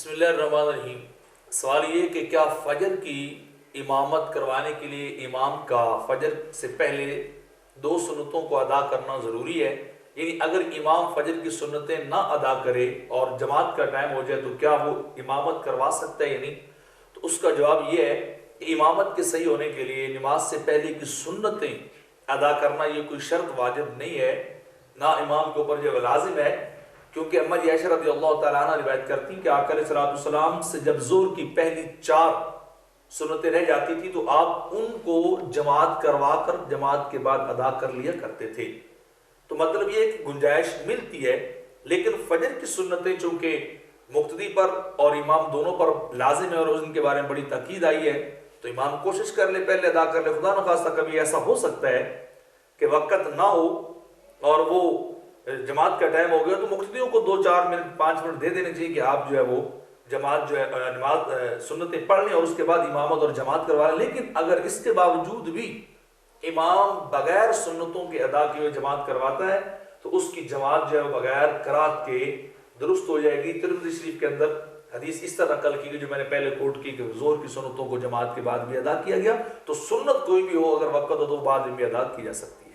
बिस्मिल्लाहिर्रहमानिर्रहीम। सवाल ये कि क्या फ़जर की इमामत करवाने के लिए इमाम का फ़जर से पहले दो सुन्नतों को अदा करना ज़रूरी है? यानी अगर इमाम फ़जर की सुन्नतें ना अदा करे और जमात का टाइम हो जाए तो क्या वो इमामत करवा सकता है या नहीं? तो उसका जवाब ये है कि इमामत के सही होने के लिए नमाज से पहले की सुन्नतें अदा करना ये कोई शर्त वाजिब नहीं है, ना इमाम के ऊपर जो लाजिम है। क्योंकि अम्मा आयशा रज़ियल्लाहु तआला अन्हा रिवायत करती हैं कि आका अलैहिस्सलाम से जब ज़ोहर की पहली 4 सुन्नतें रह जाती थी तो आप उनको जमात करवा कर जमात के बाद अदा कर लिया करते थे। तो मतलब ये कि गुंजाइश मिलती है, लेकिन फजर की सुन्नतें चूंकि मुक्तदी पर और इमाम दोनों पर लाजिम है और उनके बारे में बड़ी ताकीद आई है, तो इमाम कोशिश कर ले पहले अदा कर ले। खुदा न खास्ता कभी ऐसा हो सकता है कि वक़्त ना हो और वो जमात का टाइम हो गया तो मुक्तदियों को 2-4 मिनट 5 मिनट दे देने चाहिए कि आप जो है वो जमात जो है नमाज सुन्नतें पढ़ लें और उसके बाद इमामत और जमात करवा लें। लेकिन अगर इसके बावजूद भी इमाम बगैर सुन्नतों के अदा किए हुए जमात करवाता है तो उसकी जमात जो है बगैर करात के दुरुस्त हो जाएगी। तिरमिज़ी शरीफ के अंदर हदीस इस तरह नकल की गई जो मैंने पहले कोट की कि जोर की सुन्नतों को जमात के बाद भी अदा किया गया। तो सुन्नत कोई भी हो अगर वक़्त हो तो बाद में भी अदा की जा सकती है।